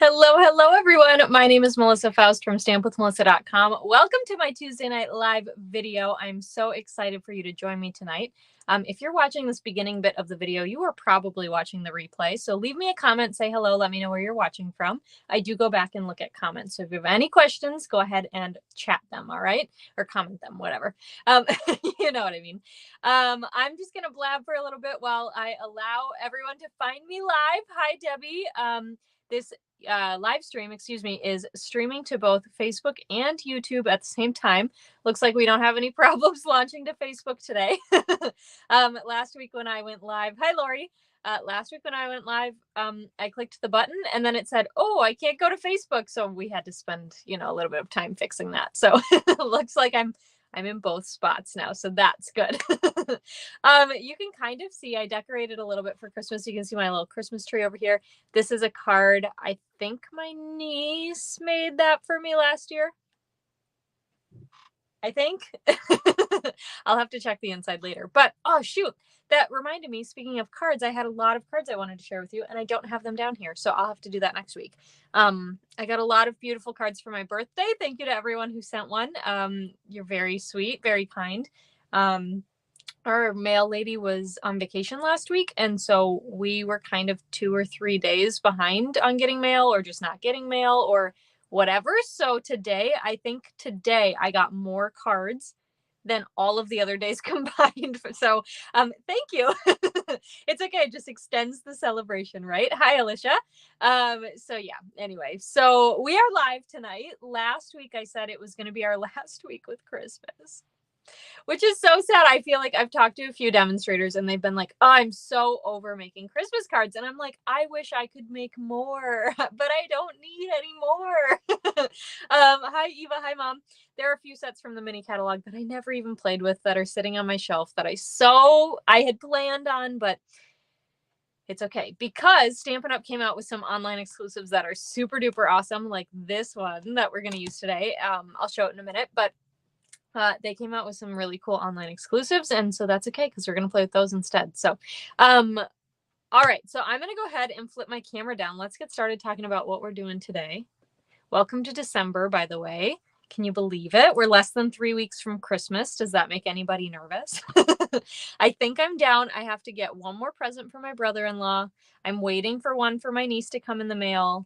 Hello, everyone. My name is Melissa Faust from stampwithmelissa.com. Welcome to my Tuesday Night Live video. I'm so excited for you to join me tonight. If you're watching this beginning bit of the video, you are probably watching the replay. So leave me a comment, say hello, let me know where you're watching from. I do go back and look at comments. So if you have any questions, go ahead and chat them, all right? Or comment them, whatever. You know what I mean. I'm just going to blab for a little bit while I allow everyone to find me live. Hi, Debbie. This live stream, is streaming to both Facebook and YouTube at the same time. Looks like we don't have any problems launching to Facebook today. Last week when I went live, hi Lori. Last week when I went live, I clicked the button and then it said, "Oh, I can't go to Facebook." So we had to spend, a little bit of time fixing that. So it looks like I'm in both spots now, so that's good. You can kind of see I decorated a little bit for Christmas. You can see my little Christmas tree over here. This is a card. I think my niece made that for me last year. I think. I'll have to check the inside later. But, oh, shoot. That reminded me, speaking of cards, I had a lot of cards I wanted to share with you, and I don't have them down here, so I'll have to do that next week. I got a lot of beautiful cards for my birthday. Thank you to everyone who sent one. You're very sweet, very kind. Our mail lady was on vacation last week, and so we were kind of 2 or 3 days behind on getting mail or just not getting mail or whatever. So I think today I got more cards than all of the other days combined. So thank you. It's okay. It just extends the celebration, right? Hi, Alicia. So yeah, anyway, so we are live tonight. Last week I said it was going to be our last week with Christmas, which is so sad. I feel like I've talked to a few demonstrators and they've been like, "Oh, I'm so over making Christmas cards." And I'm like, I wish I could make more, but I don't need any more. Hi, Eva. Hi, Mom. There are a few sets from the mini catalog that I never even played with that are sitting on my shelf that I had planned on, but it's okay because Stampin' Up came out with some online exclusives that are super duper awesome, like this one that we're going to use today. I'll show it in a minute, but they came out with some really cool online exclusives, and so that's okay because we're going to play with those instead. So, all right, so I'm going to go ahead and flip my camera down. Let's get started talking about what we're doing today. Welcome to December, by the way. Can you believe it? We're less than 3 weeks from Christmas. Does that make anybody nervous? I think I'm down. I have to get one more present for my brother-in-law. I'm waiting for one for my niece to come in the mail,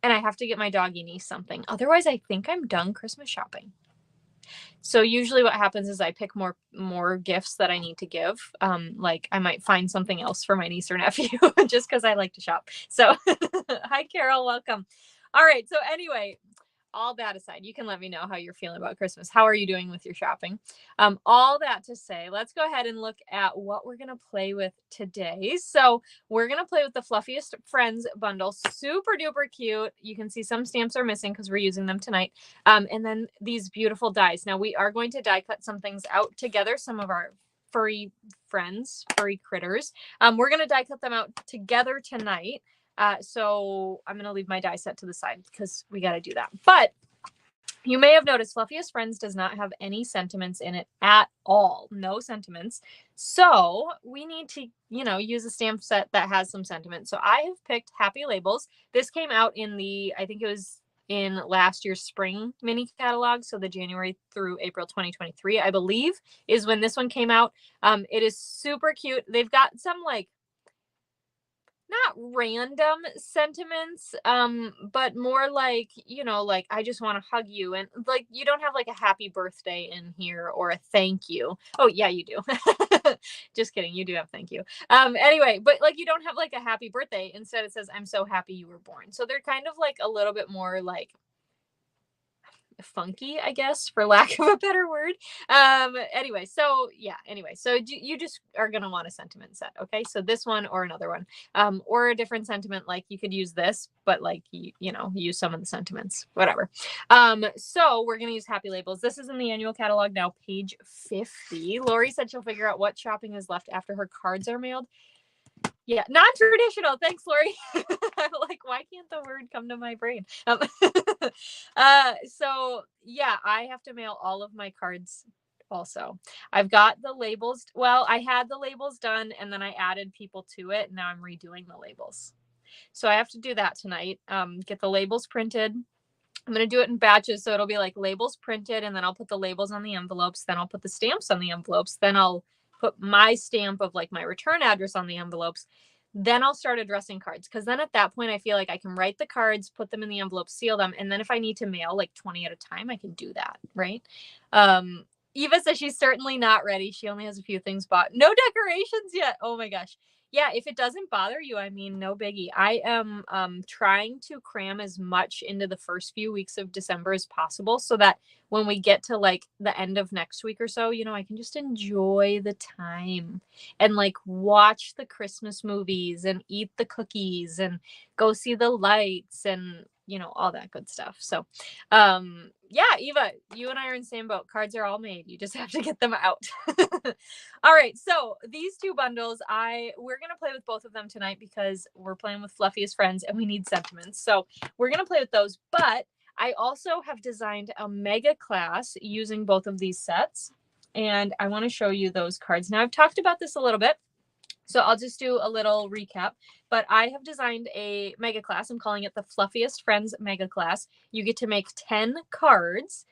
and I have to get my doggy niece something. Otherwise, I think I'm done Christmas shopping. So usually what happens is I pick more gifts that I need to give. Like I might find something else for my niece or nephew just because I like to shop. So hi, Carol. Welcome. All right. So anyway, all that aside, you can let me know how you're feeling about Christmas. How are you doing with your shopping? All that to say, let's go ahead and look at what we're going to play with today. So we're going to play with the Fluffiest Friends bundle. Super duper cute. You can see some stamps are missing because we're using them tonight. And then these beautiful dies. Now we are going to die cut some things out together. Some of our furry friends, furry critters. We're going to die cut them out together tonight. So I'm going to leave my die set to the side because we got to do that. But you may have noticed Fluffiest Friends does not have any sentiments in it at all. No sentiments. So we need to, use a stamp set that has some sentiments. So I have picked Happy Labels. This came out I think it was in last year's spring mini catalog. So the January through April 2023, I believe, is when this one came out. It is super cute. They've got some not random sentiments, but more like, like I just want to hug you, and like you don't have like a happy birthday in here or a thank you. Oh yeah, you do. Just kidding, you do have thank you. Anyway, but like you don't have like a happy birthday. Instead it says I'm so happy you were born. So they're kind of like a little bit more like funky, I guess, for lack of a better word. Anyway, so you just are going to want a sentiment set. Okay. So this one or another one, or a different sentiment. Like you could use this, but like, use some of the sentiments, whatever. So we're going to use Happy Labels. This is in the annual catalog now, page 50. Lori said she'll figure out what shopping is left after her cards are mailed. Yeah, non-traditional. Thanks, Lori. I'm like, why can't the word come to my brain? So yeah, I have to mail all of my cards also. I've got the labels. Well, I had the labels done and then I added people to it. Now I'm redoing the labels. So I have to do that tonight. Get the labels printed. I'm going to do it in batches. So it'll be like labels printed, and then I'll put the labels on the envelopes. Then I'll put the stamps on the envelopes. Then I'll put my stamp of like my return address on the envelopes. Then I'll start addressing cards. Cause then at that point, I feel like I can write the cards, put them in the envelope, seal them. And then if I need to mail like 20 at a time, I can do that. Right. Eva says she's certainly not ready. She only has a few things bought. No decorations yet. Oh my gosh. Yeah, if it doesn't bother you, I mean, no biggie. I am trying to cram as much into the first few weeks of December as possible so that when we get to like the end of next week or so, you know, I can just enjoy the time and like watch the Christmas movies and eat the cookies and go see the lights and, you know, all that good stuff. So, yeah, Eva, you and I are in the same boat. Cards are all made. You just have to get them out. All right. So these two bundles, we're going to play with both of them tonight because we're playing with Fluffiest Friends and we need sentiments. So we're going to play with those, but I also have designed a mega class using both of these sets. And I want to show you those cards. Now I've talked about this a little bit, so I'll just do a little recap, but I have designed a mega class. I'm calling it the Fluffiest Friends mega class. You get to make 10 cards,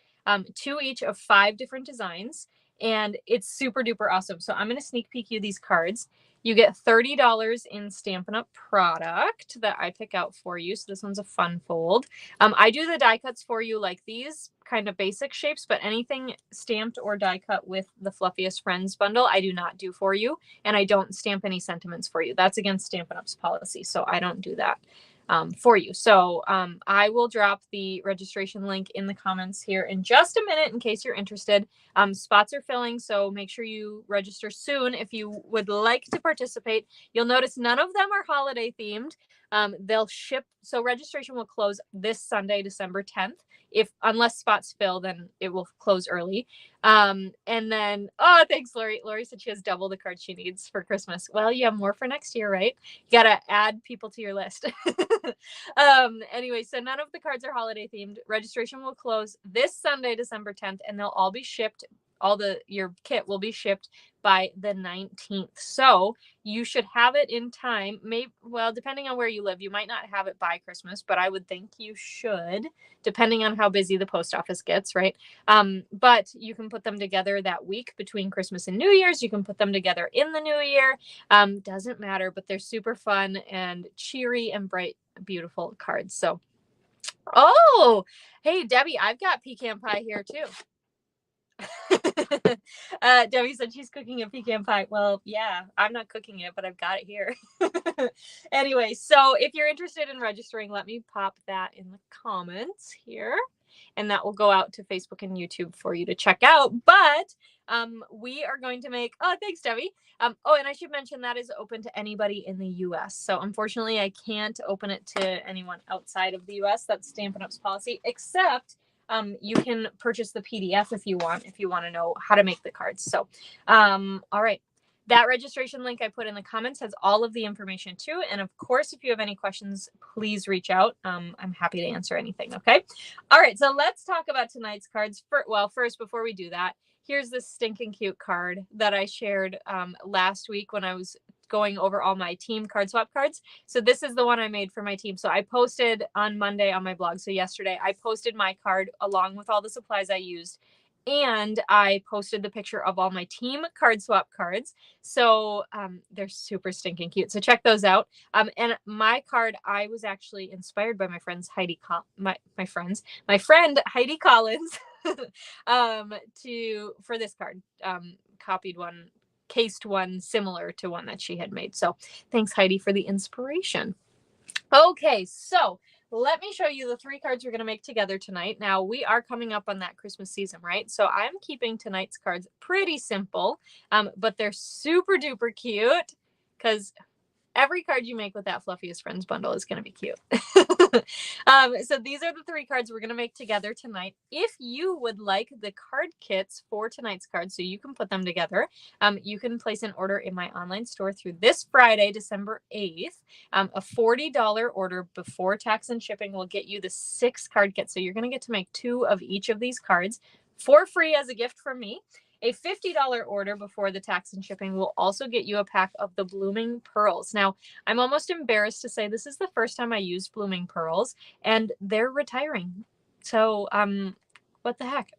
2 each of 5 different designs, and it's super duper awesome. So I'm going to sneak peek you these cards. You get $30 in Stampin' Up product that I pick out for you. So this one's a fun fold. I do the die cuts for you like these kind of basic shapes, but anything stamped or die cut with the Fluffiest Friends bundle, I do not do for you. And I don't stamp any sentiments for you. That's against Stampin' Up's policy. So I don't do that for you. So I will drop the registration link in the comments here in just a minute in case you're interested. Spots are filling, so make sure you register soon if you would like to participate. You'll notice none of them are holiday themed. They'll ship, so registration will close this Sunday, December 10th. Unless spots fill, then it will close early. And then, oh, thanks, Lori. Lori said she has double the cards she needs for Christmas. Well, you have more for next year, right? You got to add people to your list. Anyway, so none of the cards are holiday themed. Registration will close this Sunday, December 10th, and they'll all be shipped. Your kit will be shipped by the 19th. So you should have it in time. Well, depending on where you live, you might not have it by Christmas, but I would think you should, depending on how busy the post office gets, right? But you can put them together that week between Christmas and New Year's. You can put them together in the new year. Doesn't matter, but they're super fun and cheery and bright, beautiful cards. So, oh, hey, Debbie, I've got pecan pie here too. Debbie said she's cooking a pecan pie. Well, yeah, I'm not cooking it, but I've got it here. Anyway, so if you're interested in registering, let me pop that in the comments here, and that will go out to Facebook and YouTube for you to check out. But we are going to make, oh, thanks, Debbie. And I should mention that is open to anybody in the US. So unfortunately, I can't open it to anyone outside of the US. That's Stampin' Up's policy, except you can purchase the PDF if you want to know how to make the cards. So, all right. That registration link I put in the comments has all of the information too. And of course, if you have any questions, please reach out. I'm happy to answer anything. Okay. All right. So let's talk about tonight's cards. First, before we do that, here's this stinking cute card that I shared last week when I was going over all my team card swap cards. So this is the one I made for my team. So I posted on Monday on my blog. So yesterday I posted my card along with all the supplies I used. And I posted the picture of all my team card swap cards. So they're super stinking cute. So check those out. And my card, I was actually inspired by my friend Heidi Collins for this card. Copied one, cased one similar to one that she had made. So thanks, Heidi, for the inspiration. Okay, so let me show you the 3 cards we're going to make together tonight. Now, we are coming up on that Christmas season, right? So I'm keeping tonight's cards pretty simple, but they're super duper cute because every card you make with that Fluffiest Friends bundle is going to be cute. So these are the 3 cards we're going to make together tonight. If you would like the card kits for tonight's cards so you can put them together, you can place an order in my online store through this Friday, December 8th. A $40 order before tax and shipping will get you the 6 card kits. So you're going to get to make 2 of each of these cards for free as a gift from me. A $50 order before the tax and shipping will also get you a pack of the Blooming Pearls. Now, I'm almost embarrassed to say this is the first time I used Blooming Pearls, and they're retiring. So, what the heck?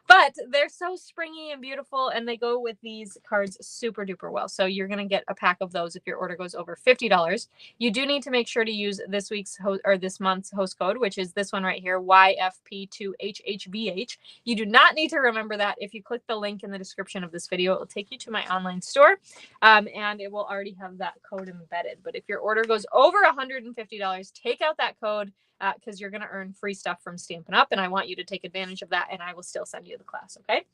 But they're so springy and beautiful, and they go with these cards super duper well. So you're going to get a pack of those if your order goes over $50. You do need to make sure to use this week's or this month's host code, which is this one right here, YFP2HHVH. You do not need to remember that. If you click the link in the description of this video, it will take you to my online store, and it will already have that code embedded. But if your order goes over $150, take out that code, because you're going to earn free stuff from Stampin' Up, and I want you to take advantage of that, and I will still send you the class, okay?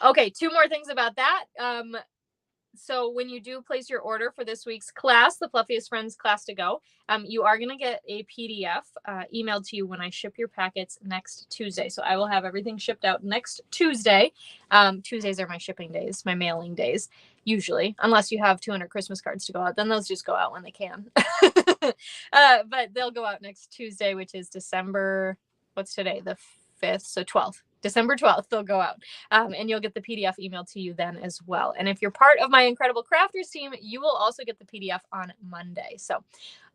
Okay, 2 more things about that. So when you do place your order for this week's class, the Fluffiest Friends class to go, you are going to get a PDF emailed to you when I ship your packets next Tuesday. So I will have everything shipped out next Tuesday. Tuesdays are my shipping days, my mailing days, usually, unless you have 200 Christmas cards to go out. Then those just go out when they can. But they'll go out next Tuesday, which is December, what's today? The 5th, so 12th. December 12th, they'll go out. And you'll get the PDF emailed to you then as well. And if you're part of my Incredible Crafters team, you will also get the PDF on Monday. So,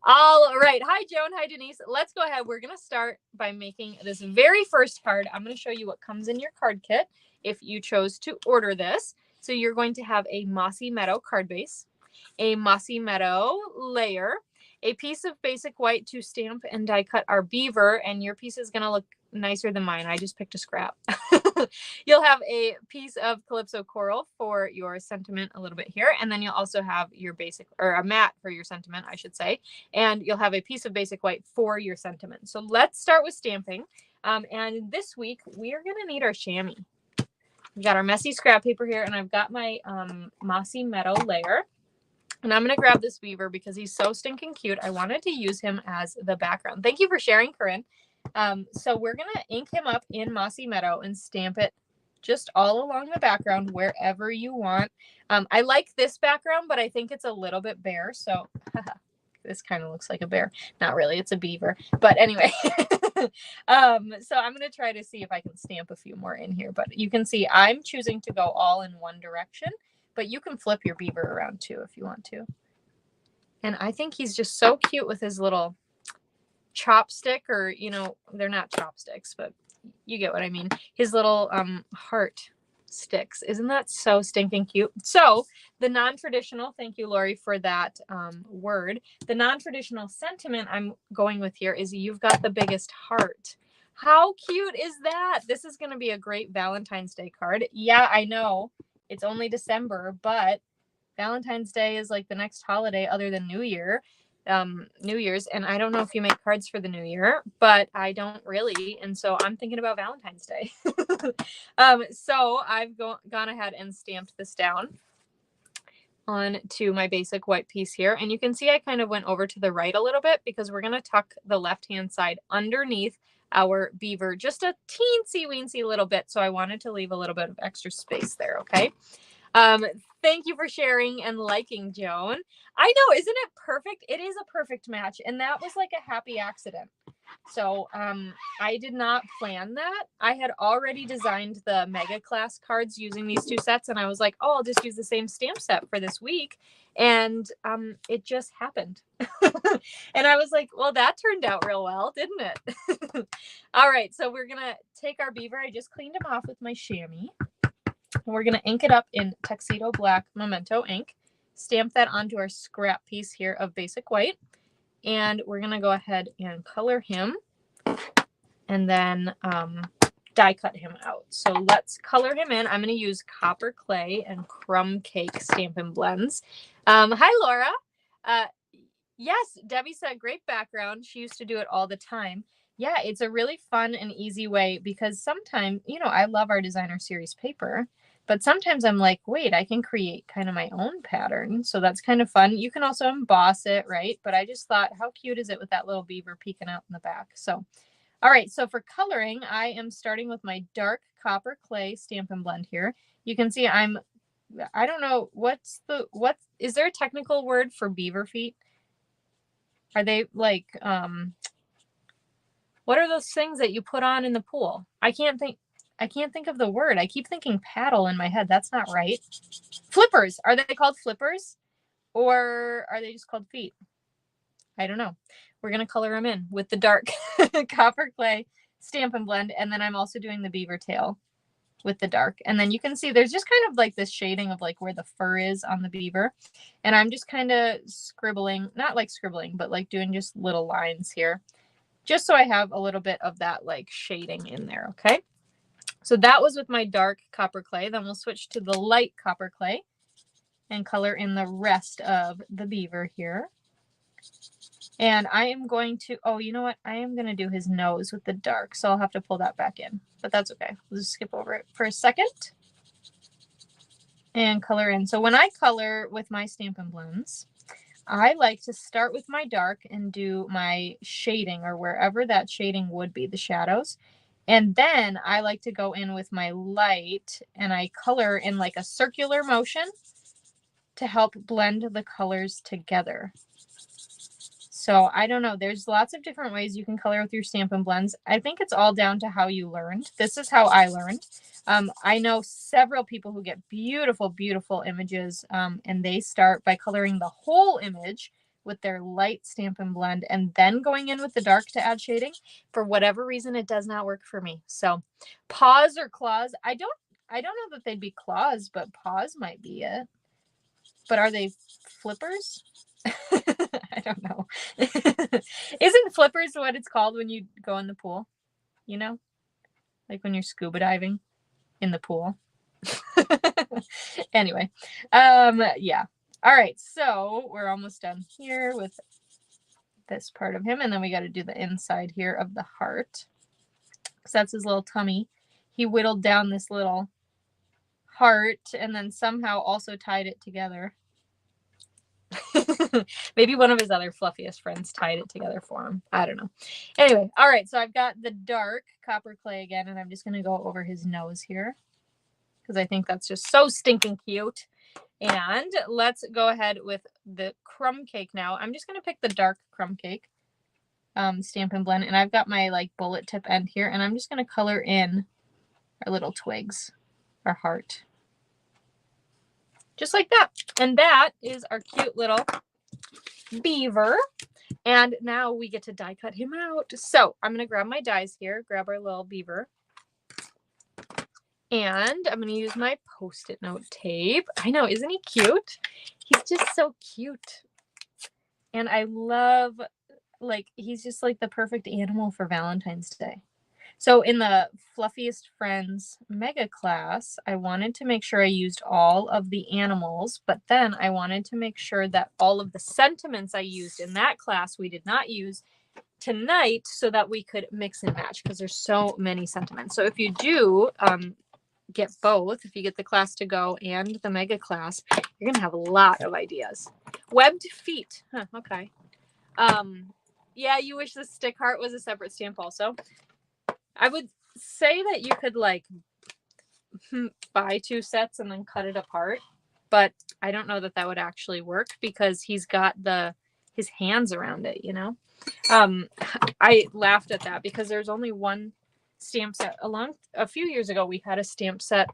all right. Hi, Joan. Hi, Denise. Let's go ahead. We're going to start by making this very first card. I'm going to show you what comes in your card kit if you chose to order this. So you're going to have a Mossy Meadow card base, a Mossy Meadow layer, a piece of basic white to stamp and die cut our beaver, and your piece is going to look nicer than mine. I just picked a scrap. You'll have a piece of Calypso Coral for your sentiment a little bit here, and then you'll also have your basic, or a matte for your sentiment, I should say, and you'll have a piece of basic white for your sentiment. So let's start with stamping. And this week, we are going to need our chamois. We've got our messy scrap paper here, and I've got my Mossy Meadow layer. And I'm going to grab this beaver because he's so stinking cute. I wanted to use him as the background. Thank you for sharing, Corinne. So we're going to ink him up in Mossy Meadow and stamp it just all along the background wherever you want. I like this background, but I think it's a little bit bare. So this kind of looks like a bear. Not really. It's a beaver. But anyway, so I'm going to try to see if I can stamp a few more in here. But you can see I'm choosing to go all in one direction. But you can flip your beaver around too if you want to. And I think he's just so cute with his little chopstick, or, you know, they're not chopsticks, but you get what I mean. His little heart sticks. Isn't that so stinking cute? So the non-traditional, thank you, Lori, for that word. The non-traditional sentiment I'm going with here is you've got the biggest heart. How cute is that? This is going to be a great Valentine's Day card. Yeah, I know. It's only December, but Valentine's Day is like the next holiday other than New Year's. And I don't know if you make cards for the New Year, but I don't really. And so I'm thinking about Valentine's Day. So I've gone ahead and stamped this down onto my basic white piece here. And you can see I kind of went over to the right a little bit because we're going to tuck the left-hand side underneath our beaver just a teensy weensy little bit. So I wanted to leave a little bit of extra space there. Okay. Thank you for sharing and liking, Joan. I know, isn't it perfect? It is a perfect match. And that was like a happy accident. So I did not plan that. I had already designed the mega class cards using these 2 sets. And I was like, oh, I'll just use the same stamp set for this week. And it just happened. And I was like, well, that turned out real well, didn't it? All right. So we're going to take our beaver. I just cleaned him off with my chamois. And we're going to ink it up in Tuxedo Black Memento ink. Stamp that onto our scrap piece here of basic white. And we're going to go ahead and color him. And then die cut him out. So let's color him in. I'm going to use Copper Clay and Crumb Cake Stampin' Blends. Hi, Laura. Yes, Debbie said great background. She used to do it all the time. Yeah, it's a really fun and easy way because sometimes, you know, I love our designer series paper, but sometimes I'm like, wait, I can create kind of my own pattern. So that's kind of fun. You can also emboss it, right? But I just thought, how cute is it with that little beaver peeking out in the back? So, all right. So for coloring, I am starting with my dark Copper Clay Stampin' Blend here. You can see I don't know, is there a technical word for beaver feet? Are they like, what are those things that you put on in the pool? I can't think. I can't think of the word. I keep thinking paddle in my head. That's not right. Flippers. Are they called flippers? Or are they just called feet? I don't know. We're going to color them in with the dark copper clay Stampin' Blend. And then I'm also doing the beaver tail with the dark. And then you can see there's just kind of like this shading of like where the fur is on the beaver. And I'm just kind of scribbling, not like scribbling, but like doing just little lines here, just so I have a little bit of that like shading in there. Okay. So that was with my dark copper clay. Then we'll switch to the light copper clay and color in the rest of the beaver here. And I am going to, oh, you know what? I am going to do his nose with the dark, so I'll have to pull that back in. But that's okay. We'll just skip over it for a second and color in. So when I color with my Stampin' Blends, I like to start with my dark and do my shading, or wherever that shading would be, the shadows. And then I like to go in with my light and I color in like a circular motion to help blend the colors together. So I don't know. There's lots of different ways you can color with your Stampin' Blends. I think it's all down to how you learned. This is how I learned. I know several people who get beautiful, beautiful images, and they start by coloring the whole image with their light Stampin' Blend and then going in with the dark to add shading. For whatever reason, it does not work for me. So paws or claws, I don't know that they'd be claws, but paws might be it. But are they flippers? I don't know. Isn't flippers what it's called when you go in the pool? You know? Like when you're scuba diving in the pool. Anyway. Yeah. All right. So we're almost done here with this part of him. And then we got to do the inside here of the heart. Because that's his little tummy. He whittled down this little heart and then somehow also tied it together. Maybe one of his other fluffiest friends tied it together for him. I don't know. Anyway, all right. So I've got the dark copper clay again, and I'm just going to go over his nose here because I think that's just so stinking cute. And let's go ahead with the crumb cake now. I'm just going to pick the dark crumb cake Stampin' Blend, and I've got my like bullet tip end here, and I'm just going to color in our little twigs, our heart. Just like that. And that is our cute little beaver. And now we get to die cut him out. So I'm going to grab my dies here, grab our little beaver. And I'm going to use my Post-it note tape. I know, isn't he cute? He's just so cute. And I love, like, he's just like the perfect animal for Valentine's Day. So in the Fluffiest Friends mega class, I wanted to make sure I used all of the animals, but then I wanted to make sure that all of the sentiments I used in that class we did not use tonight so that we could mix and match because there's so many sentiments. So if you do get both, if you get the class to go and the mega class, you're going to have a lot of ideas. Webbed feet. Huh, okay. Yeah, you wish the stick heart was a separate stamp also. I would say that you could like buy 2 sets and then cut it apart, but I don't know that that would actually work because he's got his hands around it, you know. I laughed at that because there's only one stamp set. A few years ago we had a stamp set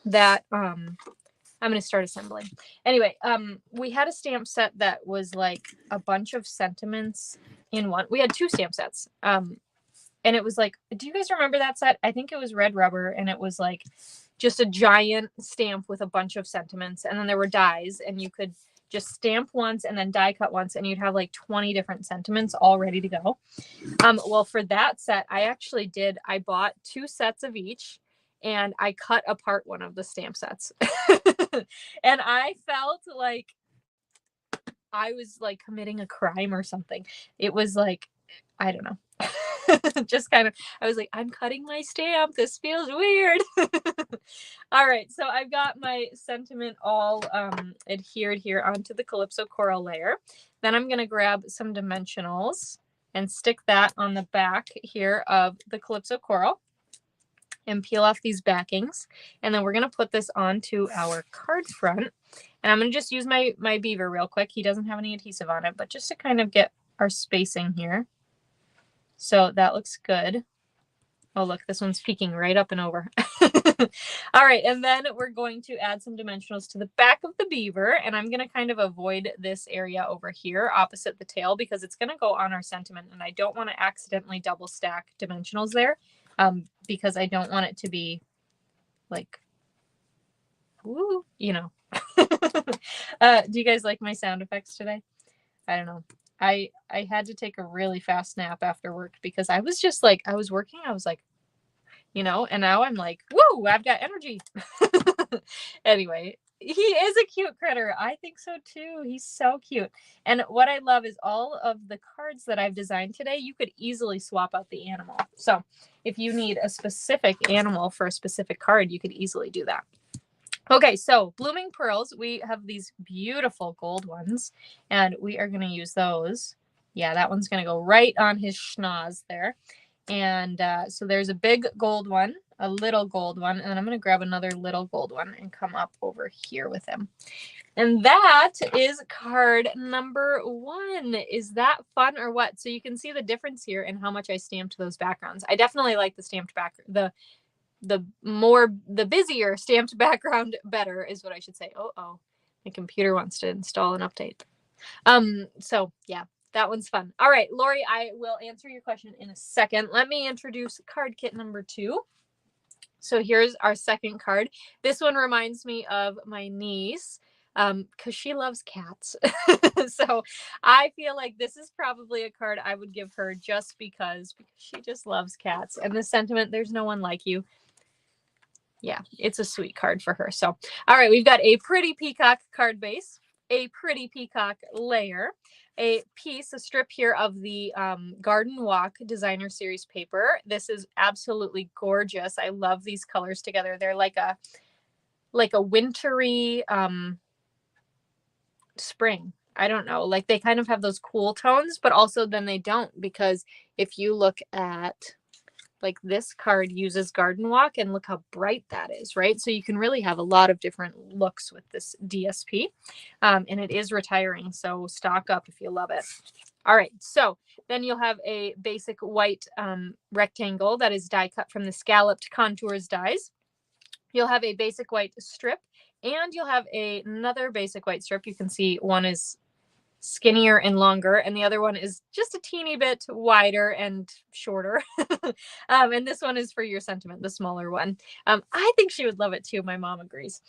that I'm going to start assembling. Anyway, we had a stamp set that was like a bunch of sentiments in one. We had 2 stamp sets. And it was like, do you guys remember that set? I think it was red rubber and it was like just a giant stamp with a bunch of sentiments. And then there were dies and you could just stamp once and then die cut once and you'd have like 20 different sentiments all ready to go. Well, for that set, I bought 2 sets of each and I cut apart one of the stamp sets. And I felt like I was like committing a crime or something. It was like, I don't know. Just kind of, I was like, I'm cutting my stamp. This feels weird. All right. So I've got my sentiment all adhered here onto the Calypso Coral layer. Then I'm going to grab some dimensionals and stick that on the back here of the Calypso Coral and peel off these backings. And then we're going to put this onto our card front. And I'm going to just use my beaver real quick. He doesn't have any adhesive on it, but just to kind of get our spacing here. So that looks good. Oh, look, this one's peeking right up and over. All right, and then we're going to add some dimensionals to the back of the beaver, and I'm going to kind of avoid this area over here opposite the tail because it's going to go on our sentiment, and I don't want to accidentally double stack dimensionals there because I don't want it to be like, woo, you know. Do you guys like my sound effects today? I don't know. I had to take a really fast nap after work because I was just like, I was working, I was like, you know, and now I'm like, whoa, I've got energy. Anyway, he is a cute critter. I think so too. He's so cute. And what I love is all of the cards that I've designed today, you could easily swap out the animal. So if you need a specific animal for a specific card, you could easily do that. Okay, so Blooming Pearls, we have these beautiful gold ones, and we are going to use those. Yeah, that one's going to go right on his schnoz there. And so there's a big gold one, a little gold one, and I'm going to grab another little gold one and come up over here with him. And that is card number 1. Is that fun or what? So you can see the difference here in how much I stamped those backgrounds. I definitely like the stamped back, the busier stamped background better is what I should say. Oh, my computer wants to install an update. So yeah, that one's fun. All right, Lori, I will answer your question in a second. Let me introduce card kit number 2. So here's our second card. This one reminds me of my niece because she loves cats. So I feel like this is probably a card I would give her just because she just loves cats. And the sentiment, there's no one like you. Yeah, it's a sweet card for her. So, all right, we've got a pretty peacock card base, a pretty peacock layer, a strip here of the Garden Walk Designer Series paper. This is absolutely gorgeous. I love these colors together. They're like a wintry spring. I don't know, like they kind of have those cool tones, but also then they don't, because if you look at like this card uses Garden Walk and look how bright that is, right? So you can really have a lot of different looks with this DSP. And it is retiring, so stock up if you love it. All right, so then you'll have a basic white rectangle that is die cut from the Scalloped Contours dies. You'll have a basic white strip, and you'll have another basic white strip. You can see one is skinnier and longer, and the other one is just a teeny bit wider and shorter. And this one is for your sentiment, the smaller one. I think she would love it too. My mom agrees.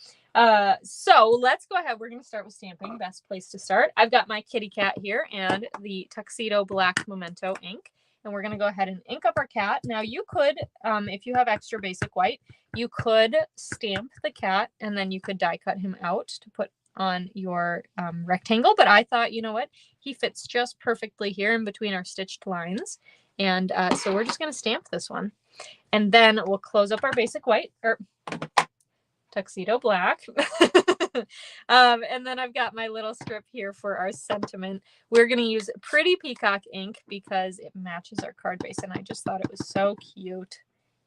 So let's go ahead. We're going to start with stamping. Best place to start. I've got my kitty cat here and the Tuxedo Black Memento ink, and we're going to go ahead and ink up our cat. Now you could, if you have extra basic white, you could stamp the cat and then you could die cut him out to put on your rectangle, but I thought, you know what, he fits just perfectly here in between our stitched lines, and so we're just going to stamp this one, and then we'll close up our basic white or Tuxedo Black. And then I've got my little strip here for our sentiment. We're going to use Pretty Peacock ink because it matches our card base, and I just thought it was so cute,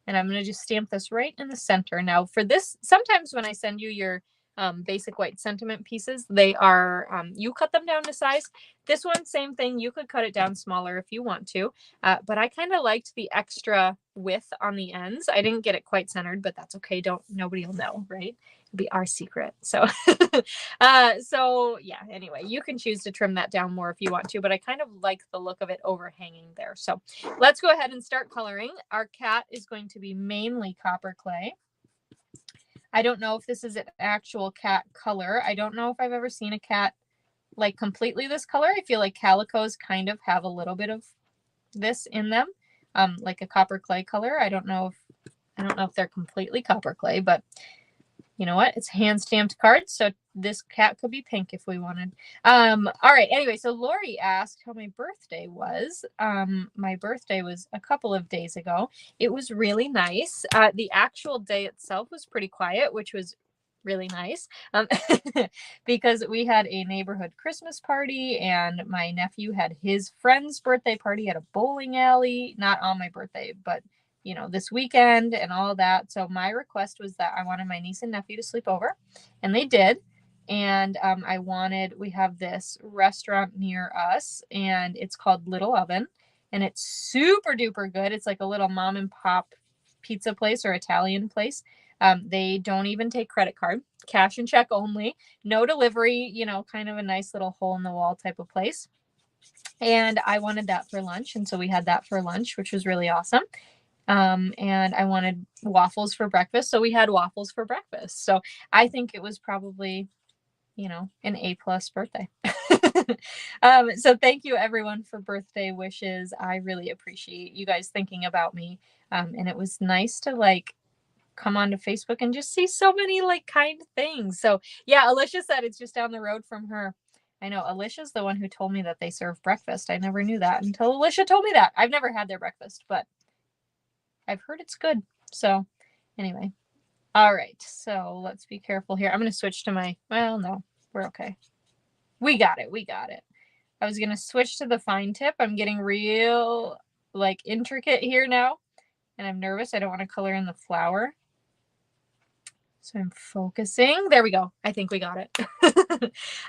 and I'm going to just stamp this right in the center. Now for this, sometimes when I send you your basic white sentiment pieces, they are you cut them down to size. This one, same thing, you could cut it down smaller if you want to, but I kind of liked the extra width on the ends. I didn't get it quite centered, but that's okay. Nobody will know, right? It'll be our secret. So so yeah, anyway, you can choose to trim that down more if you want to, but I kind of like the look of it overhanging there. So let's go ahead and start coloring. Our cat is going to be mainly copper clay. I don't know if this is an actual cat color. I don't know if I've ever seen a cat like completely this color. I feel like calicos kind of have a little bit of this in them, like a copper clay color. I don't know if they're completely copper clay, but you know what? It's hand stamped cards, so this cat could be pink if we wanted. All right. Anyway, so Lori asked how my birthday was. My birthday was a couple of days ago. It was really nice. The actual day itself was pretty quiet, which was really nice because we had a neighborhood Christmas party, and my nephew had his friend's birthday party at a bowling alley. Not on my birthday, but you know, this weekend and all that. So my request was that I wanted my niece and nephew to sleep over, and they did. And we have this restaurant near us, and it's called Little Oven, and it's super duper good. It's like a little mom and pop pizza place or Italian place. They don't even take credit card, cash and check only, no delivery, you know, kind of a nice little hole in the wall type of place. And I wanted that for lunch. And so we had that for lunch, which was really awesome. And I wanted waffles for breakfast. So we had waffles for breakfast. So I think it was probably, you know, an A+ birthday. So thank you everyone for birthday wishes. I really appreciate you guys thinking about me. And it was nice to like come onto Facebook and just see so many like kind things. So yeah, Alicia said it's just down the road from her. I know Alicia's the one who told me that they serve breakfast. I never knew that until Alicia told me that. I've never had their breakfast, but I've heard it's good. So anyway, all right. So let's be careful here. I'm going to switch to my, well, no, we're okay. We got it. We got it. I was going to switch to the fine tip. I'm getting real like intricate here now, and I'm nervous. I don't want to color in the flower. So I'm focusing. There we go. I think we got it.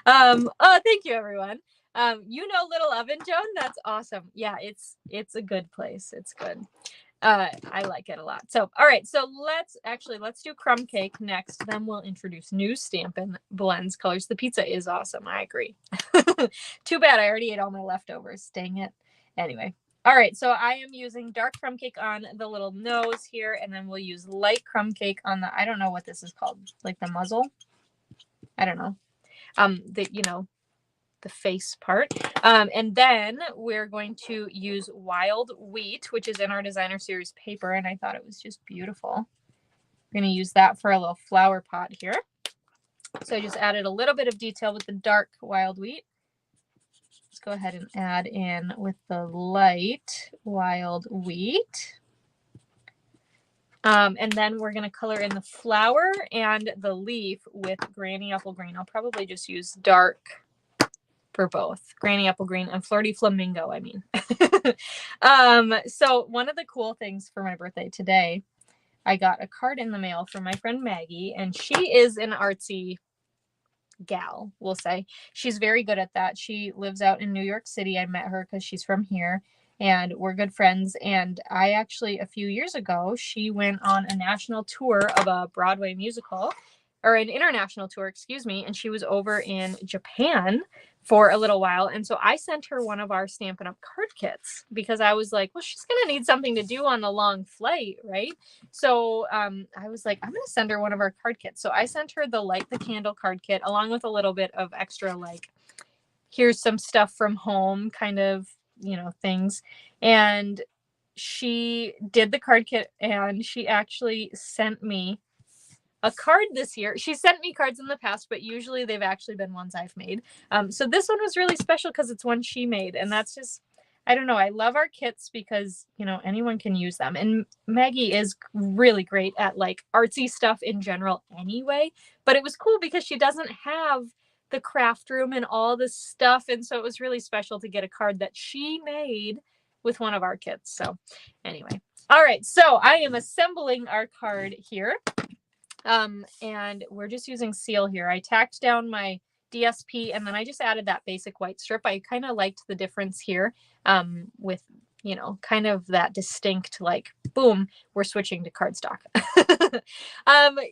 Oh, thank you, everyone. You know Little Oven, Joan? That's awesome. Yeah, it's a good place. It's good. I like it a lot. So, all right. So let's do crumb cake next. Then we'll introduce new Stampin' blends colors. The pizza is awesome. I agree. Too bad I already ate all my leftovers. Dang it. Anyway. All right, so I am using dark crumb cake on the little nose here, and then we'll use light crumb cake on the, I don't know what this is called, like the muzzle. I don't know. The face part. And then we're going to use wild wheat, which is in our designer series paper, and I thought it was just beautiful. We're going to use that for a little flower pot here. So I just added a little bit of detail with the dark wild wheat. Let's go ahead and add in with the light wild wheat. And then we're going to color in the flower and the leaf with Granny Apple Green. I'll probably just use dark for both. Granny Apple Green and Flirty Flamingo, I mean. So one of the cool things for my birthday today, I got a card in the mail from my friend Maggie, and she is an artsy gal, we'll say. She's very good at that. She lives out in New York City. I met her because she's from here, and we're good friends. And I actually, a few years ago, she went on a national tour of a Broadway musical, or an international tour, excuse me, and she was over in Japan for a little while. And so I sent her one of our Stampin' Up card kits because I was like, well, she's going to need something to do on the long flight, right? So I was like, I'm going to send her one of our card kits. So I sent her the Light the Candle card kit along with a little bit of extra, like, here's some stuff from home kind of, you know, things. And she did the card kit, and she actually sent me a card this year. She sent me cards in the past, but usually they've actually been ones I've made. So this one was really special because it's one she made, and that's just, I don't know. I love our kits because, you know, anyone can use them. And Maggie is really great at like artsy stuff in general anyway, but it was cool because she doesn't have the craft room and all this stuff. And so it was really special to get a card that she made with one of our kits. So anyway, all right. So I am assembling our card here. And we're just using seal here. I tacked down my DSP, and then I just added that basic white strip. I kind of liked the difference here, with, you know, kind of that distinct, like, boom, we're switching to cardstock.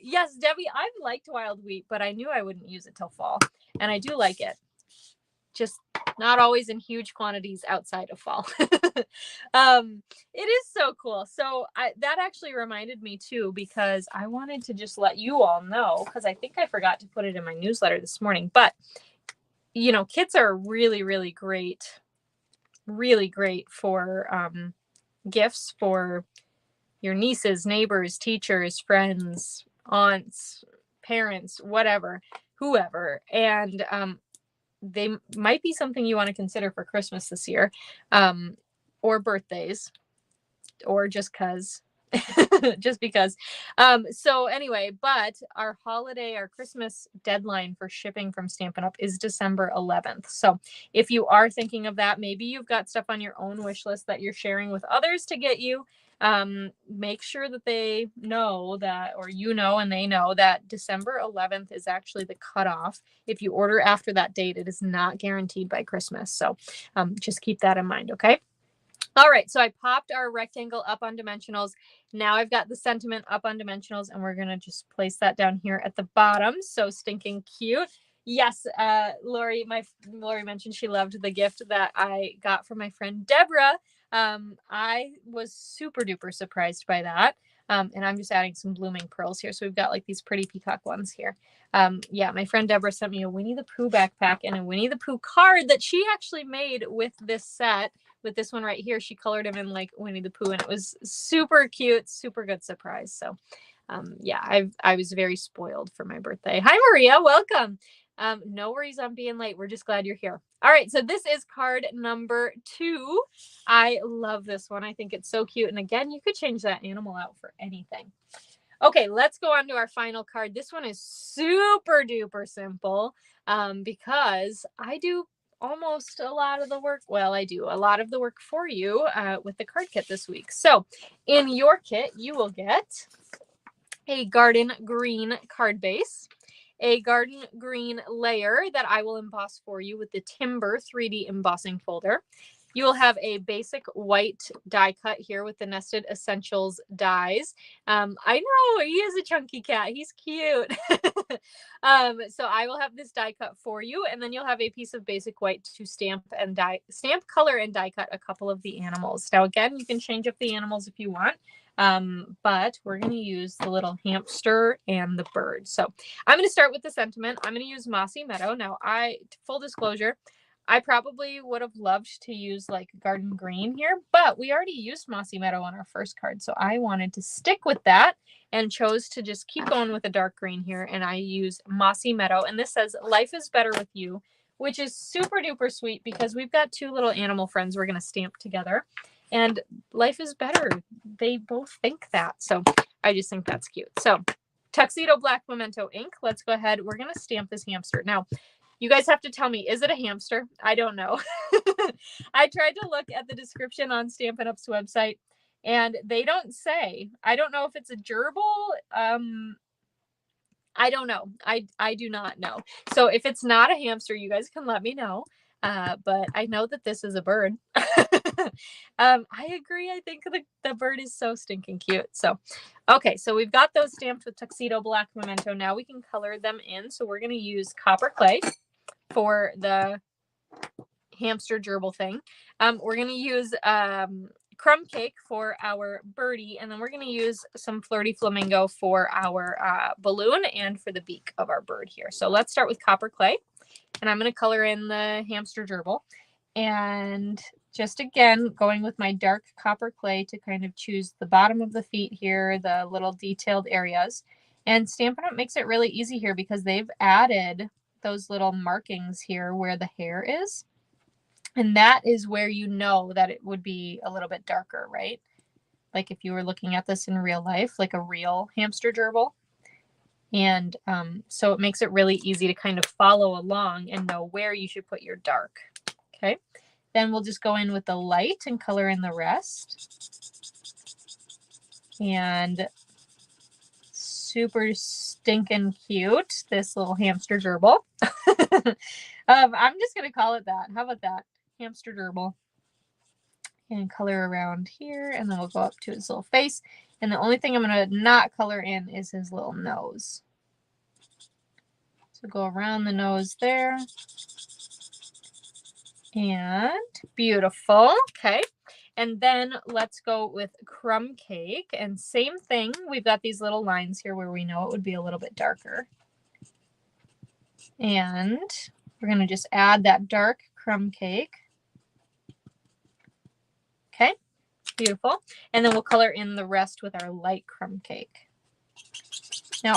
Yes, Debbie, I've liked wild wheat, but I knew I wouldn't use it till fall, and I do like it. Just not always in huge quantities outside of fall. It is so cool. So that actually reminded me too, because I wanted to just let you all know, because I think I forgot to put it in my newsletter this morning, but you know, kits are really, really great for gifts for your nieces, neighbors, teachers, friends, aunts, parents, whatever, whoever. And they might be something you want to consider for Christmas this year, or birthdays, or just because. So anyway, but our Christmas deadline for shipping from Stampin' Up is December 11th. So if you are thinking of that, maybe you've got stuff on your own wish list that you're sharing with others to get you. Make sure that they know that, or you know, and they know that December 11th is actually the cutoff. If you order after that date, it is not guaranteed by Christmas. So just keep that in mind. Okay. All right, so I popped our rectangle up on dimensionals. Now I've got the sentiment up on dimensionals, and we're going to just place that down here at the bottom. So stinking cute. Yes, Lori mentioned she loved the gift that I got from my friend Deborah. I was super duper surprised by that. And I'm just adding some blooming pearls here. So we've got like these pretty peacock ones here. Yeah, my friend Deborah sent me a Winnie the Pooh backpack and a Winnie the Pooh card that she actually made with this set. With this one right here, she colored him in like Winnie the Pooh, and it was super cute, super good surprise. So yeah, I was very spoiled for my birthday. Hi, Maria. Welcome. No worries on being late. We're just glad you're here. All right, so this is card number 2. I love this one. I think it's so cute. And again, you could change that animal out for anything. Okay, let's go on to our final card. This one is super duper simple because I do almost a lot of the work. Well, I do a lot of the work for you with the card kit this week. So in your kit, you will get a garden green card base, a garden green layer that I will emboss for you with the Timber 3D embossing folder. You will have a basic white die cut here with the Nested Essentials dies. I know, he is a chunky cat. He's cute. So I will have this die cut for you, and then you'll have a piece of basic white to stamp, color, and die cut a couple of the animals. Now, again, you can change up the animals if you want. But we're going to use the little hamster and the bird. So I'm going to start with the sentiment. I'm going to use Mossy Meadow. Now, full disclosure, I probably would have loved to use like garden green here, but we already used Mossy Meadow on our first card. So I wanted to stick with that and chose to just keep going with a dark green here. And I use Mossy Meadow. And this says, "Life is better with you," which is super duper sweet because we've got 2 little animal friends we're going to stamp together. And life is better. They both think that. So I just think that's cute. So Tuxedo Black Memento ink. Let's go ahead. We're going to stamp this hamster. Now, you guys have to tell me, is it a hamster? I don't know. I tried to look at the description on Stampin' Up's website, and they don't say. I don't know if it's a gerbil. I don't know. I do not know. So if it's not a hamster, you guys can let me know. But I know that this is a bird. I agree. I think the bird is so stinking cute. So, okay. So we've got those stamped with Tuxedo Black Memento. Now we can color them in. So we're going to use copper clay for the hamster gerbil thing. We're going to use crumb cake for our birdie, and then we're going to use some Flirty Flamingo for our balloon and for the beak of our bird here. So let's start with copper clay, and I'm going to color in the hamster gerbil. And just again, going with my dark copper clay to kind of choose the bottom of the feet here, the little detailed areas. And Stampin' Up makes it really easy here because they've added those little markings here where the hair is. And that is where you know that it would be a little bit darker, right? Like if you were looking at this in real life, like a real hamster gerbil. And so it makes it really easy to kind of follow along and know where you should put your dark. Okay. Then we'll just go in with the light and color in the rest. And super stinking cute, this little hamster gerbil. I'm just going to call it that. How about that? Hamster gerbil. And color around here, and then we'll go up to his little face. And the only thing I'm going to not color in is his little nose. So go around the nose there. And beautiful. Okay. And then let's go with crumb cake. And same thing. We've got these little lines here where we know it would be a little bit darker. And we're going to just add that dark crumb cake. Okay. Beautiful. And then we'll color in the rest with our light crumb cake. Now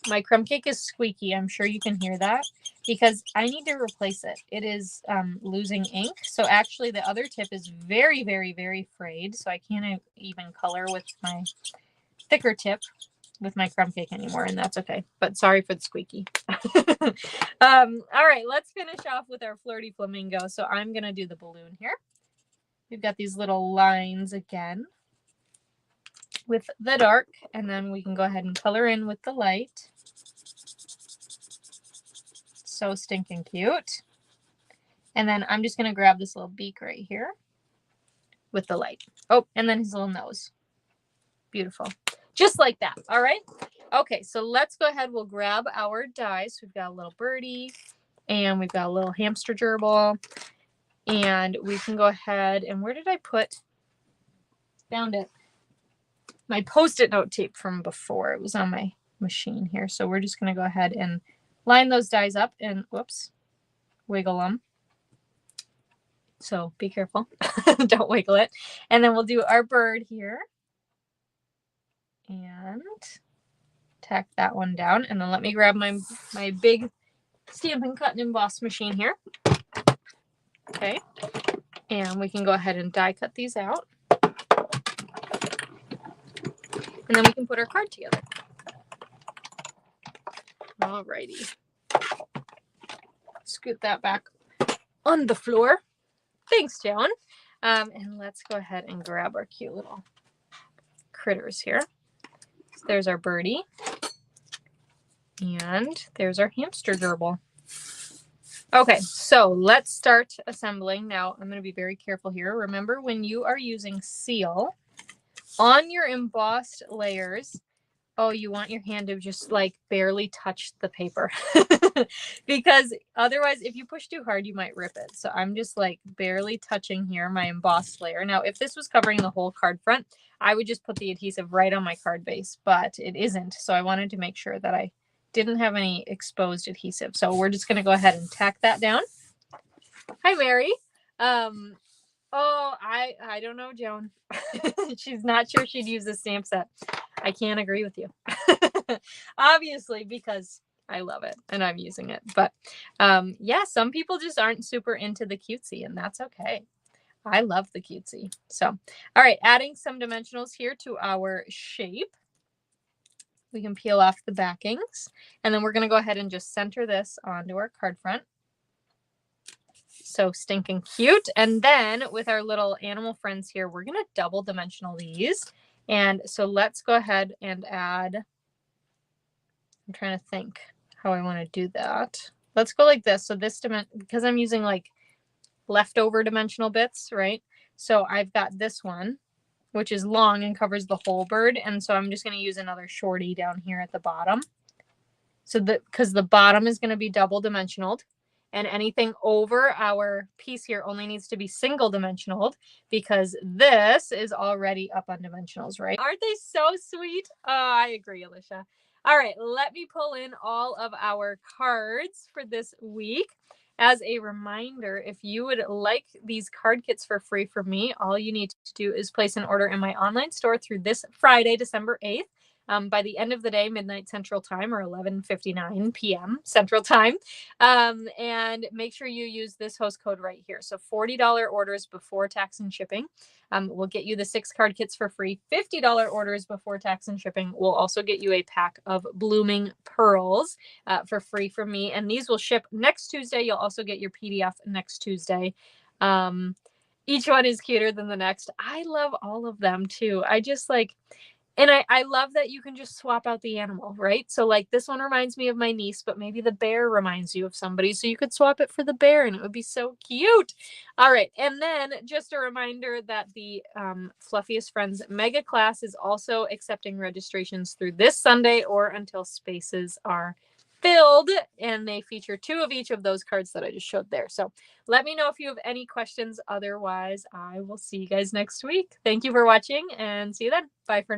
my crumb cake is squeaky. I'm sure you can hear that because I need to replace it. It is losing ink. So actually the other tip is very, very, very frayed. So I can't even color with my thicker tip with my crumb cake anymore, and that's okay. But sorry for the squeaky. All right, let's finish off with our Flirty Flamingo. So I'm going to do the balloon here. We've got these little lines again with the dark, and then we can go ahead and color in with the light. So stinking cute. And then I'm just going to grab this little beak right here. with the light. Oh, and then his little nose. Beautiful. Just like that. All right. Okay, so let's go ahead. We'll grab our dies. We've got a little birdie and we've got a little hamster gerbil. And we can go ahead and where did I put? Found it. My Post-it note tape from before. It was on my machine here. So we're just going to go ahead and line those dies up and whoops, wiggle them. So be careful. Don't wiggle it. And then we'll do our bird here. And tack that one down. And then let me grab my big Stampin' Cut and Emboss machine here. Okay. And we can go ahead and die cut these out. And then we can put our card together. Alrighty. Scoot that back on the floor. Thanks, Joan. And let's go ahead and grab our cute little critters here. So there's our birdie. And there's our hamster gerbil. Okay, so let's start assembling. Now, I'm going to be very careful here. Remember, when you are using seal on your embossed layers, oh, you want your hand to just like barely touch the paper because otherwise, if you push too hard, you might rip it. So I'm just like barely touching here my embossed layer. Now, if this was covering the whole card front, I would just put the adhesive right on my card base, but it isn't. So I wanted to make sure that I didn't have any exposed adhesive. So we're just going to go ahead and tack that down. Hi, Mary. Oh, I don't know, Joan. She's not sure she'd use this stamp set. I can't agree with you. Obviously, because I love it and I'm using it. But yeah, some people just aren't super into the cutesy, and that's okay. I love the cutesy. So, all right, adding some dimensionals here to our shape. We can peel off the backings, and then we're going to go ahead and just center this onto our card front. So stinking cute. And then with our little animal friends here, we're going to double dimensional these. And so let's go ahead and add, I'm trying to think how I want to do that. Let's go like this. So this because I'm using like leftover dimensional bits, right? So I've got this one, which is long and covers the whole bird. And so I'm just going to use another shorty down here at the bottom. So because the bottom is going to be double dimensionaled. And anything over our piece here only needs to be single dimensionaled because this is already up on dimensionals, right? Aren't they so sweet? Oh, I agree, Alicia. All right, let me pull in all of our cards for this week. As a reminder, if you would like these card kits for free from me, all you need to do is place an order in my online store through this Friday, December 8th. By the end of the day, midnight Central Time or 11:59 p.m. Central Time. And make sure you use this host code right here. So $40 orders before tax and shipping will get you the 6 card kits for free. $50 orders before tax and shipping will also get you a pack of blooming pearls for free from me. And these will ship next Tuesday. You'll also get your PDF next Tuesday. Each one is cuter than the next. I love all of them too. I just like... And I love that you can just swap out the animal, right? So like this one reminds me of my niece, but maybe the bear reminds you of somebody. So you could swap it for the bear and it would be so cute. All right. And then just a reminder that the Fluffiest Friends mega class is also accepting registrations through this Sunday or until spaces are filled, and they feature 2 of each of those cards that I just showed there. So let me know if you have any questions. Otherwise, I will see you guys next week. Thank you for watching and see you then. Bye for now.